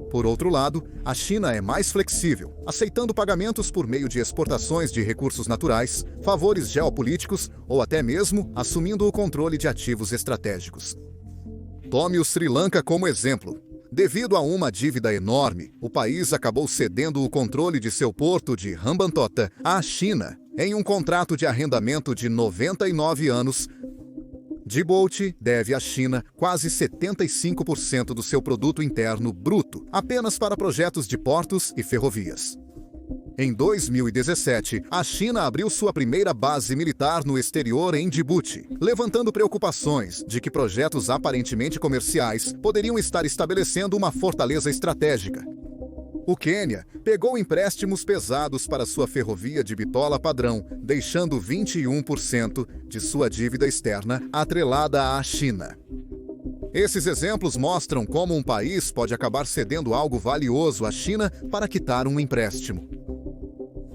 Por outro lado, a China é mais flexível, aceitando pagamentos por meio de exportações de recursos naturais, favores geopolíticos ou até mesmo assumindo o controle de ativos estratégicos. Tome o Sri Lanka como exemplo. Devido a uma dívida enorme, o país acabou cedendo o controle de seu porto de Hambantota à China, em um contrato de arrendamento de 99 anos. Djibouti deve à China quase 75% do seu produto interno bruto, apenas para projetos de portos e ferrovias. Em 2017, a China abriu sua primeira base militar no exterior em Djibouti, levantando preocupações de que projetos aparentemente comerciais poderiam estar estabelecendo uma fortaleza estratégica. O Quênia pegou empréstimos pesados para sua ferrovia de bitola padrão, deixando 21% de sua dívida externa atrelada à China. Esses exemplos mostram como um país pode acabar cedendo algo valioso à China para quitar um empréstimo.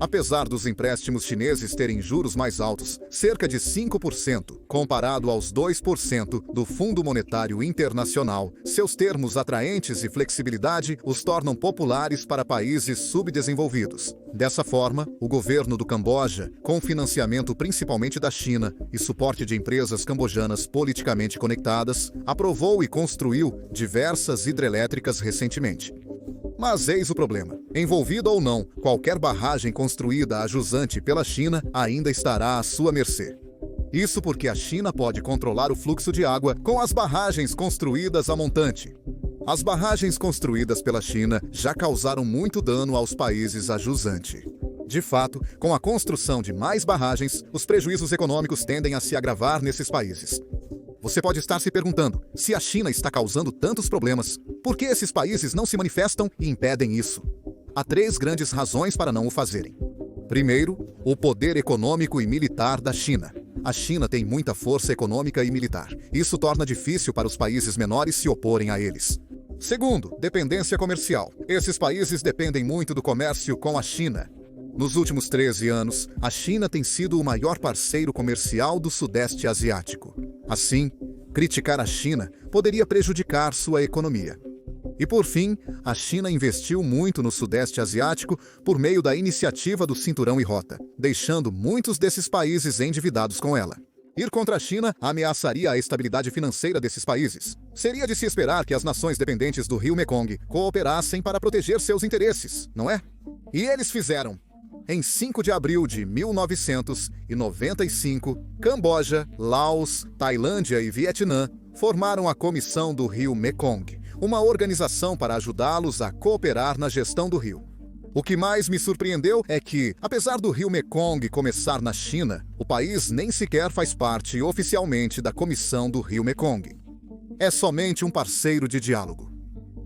Apesar dos empréstimos chineses terem juros mais altos, cerca de 5%, comparado aos 2% do Fundo Monetário Internacional, seus termos atraentes e flexibilidade os tornam populares para países subdesenvolvidos. Dessa forma, o governo do Camboja, com financiamento principalmente da China e suporte de empresas cambojanas politicamente conectadas, aprovou e construiu diversas hidrelétricas recentemente. Mas eis o problema. Envolvida ou não, qualquer barragem construída a jusante pela China ainda estará à sua mercê. Isso porque a China pode controlar o fluxo de água com as barragens construídas a montante. As barragens construídas pela China já causaram muito dano aos países a jusante. De fato, com a construção de mais barragens, os prejuízos econômicos tendem a se agravar nesses países. Você pode estar se perguntando, se a China está causando tantos problemas, por que esses países não se manifestam e impedem isso? Há 3 grandes razões para não o fazerem. Primeiro, o poder econômico e militar da China. A China tem muita força econômica e militar. Isso torna difícil para os países menores se oporem a eles. Segundo, dependência comercial. Esses países dependem muito do comércio com a China. Nos últimos 13 anos, a China tem sido o maior parceiro comercial do Sudeste Asiático. Assim, criticar a China poderia prejudicar sua economia. E por fim, a China investiu muito no Sudeste Asiático por meio da iniciativa do Cinturão e Rota, deixando muitos desses países endividados com ela. Ir contra a China ameaçaria a estabilidade financeira desses países. Seria de se esperar que as nações dependentes do rio Mekong cooperassem para proteger seus interesses, não é? E eles fizeram. Em 5 de abril de 1995, Camboja, Laos, Tailândia e Vietnã formaram a Comissão do Rio Mekong, uma organização para ajudá-los a cooperar na gestão do rio. O que mais me surpreendeu é que, apesar do rio Mekong começar na China, o país nem sequer faz parte oficialmente da Comissão do Rio Mekong. É somente um parceiro de diálogo.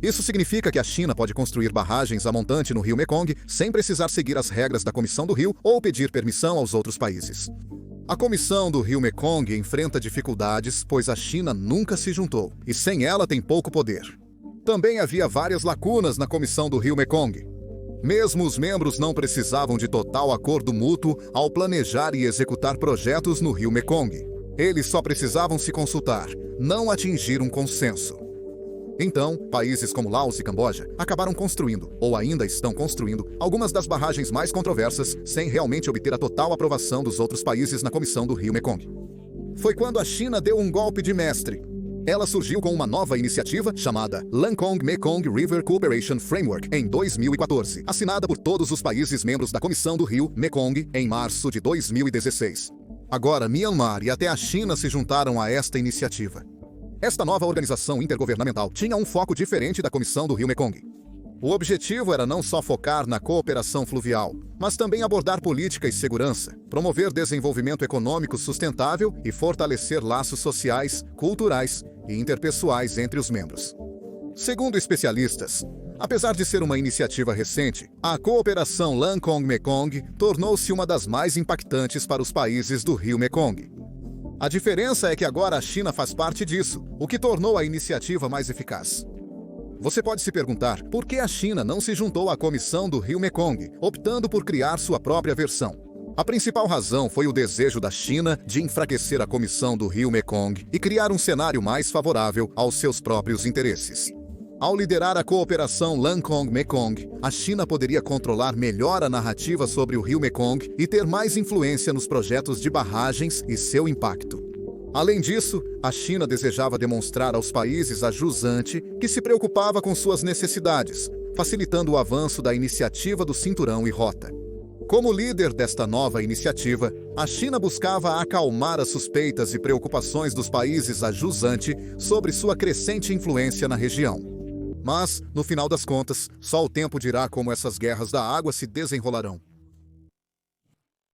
Isso significa que a China pode construir barragens a montante no rio Mekong sem precisar seguir as regras da Comissão do Rio ou pedir permissão aos outros países. A Comissão do Rio Mekong enfrenta dificuldades, pois a China nunca se juntou, e sem ela tem pouco poder. Também havia várias lacunas na Comissão do Rio Mekong. Mesmo os membros não precisavam de total acordo mútuo ao planejar e executar projetos no rio Mekong. Eles só precisavam se consultar, não atingir um consenso. Então, países como Laos e Camboja acabaram construindo, ou ainda estão construindo, algumas das barragens mais controversas sem realmente obter a total aprovação dos outros países na Comissão do Rio Mekong. Foi quando a China deu um golpe de mestre. Ela surgiu com uma nova iniciativa chamada Lancong Mekong River Cooperation Framework em 2014, assinada por todos os países membros da Comissão do Rio Mekong em março de 2016. Agora, Myanmar e até a China se juntaram a esta iniciativa. Esta nova organização intergovernamental tinha um foco diferente da Comissão do Rio Mekong. O objetivo era não só focar na cooperação fluvial, mas também abordar política e segurança, promover desenvolvimento econômico sustentável e fortalecer laços sociais, culturais e interpessoais entre os membros. Segundo especialistas, Apesar de ser uma iniciativa recente, a cooperação Lancong-Mekong tornou-se uma das mais impactantes para os países do rio Mekong. A diferença é que agora a China faz parte disso, o que tornou a iniciativa mais eficaz. Você pode se perguntar por que a China não se juntou à Comissão do Rio Mekong, optando por criar sua própria versão. A principal razão foi o desejo da China de enfraquecer a Comissão do Rio Mekong e criar um cenário mais favorável aos seus próprios interesses. Ao liderar a cooperação Lancong-Mekong, a China poderia controlar melhor a narrativa sobre o rio Mekong e ter mais influência nos projetos de barragens e seu impacto. Além disso, a China desejava demonstrar aos países a jusante que se preocupava com suas necessidades, facilitando o avanço da iniciativa do Cinturão e Rota. Como líder desta nova iniciativa, a China buscava acalmar as suspeitas e preocupações dos países a jusante sobre sua crescente influência na região. Mas, no final das contas, só o tempo dirá como essas guerras da água se desenrolarão.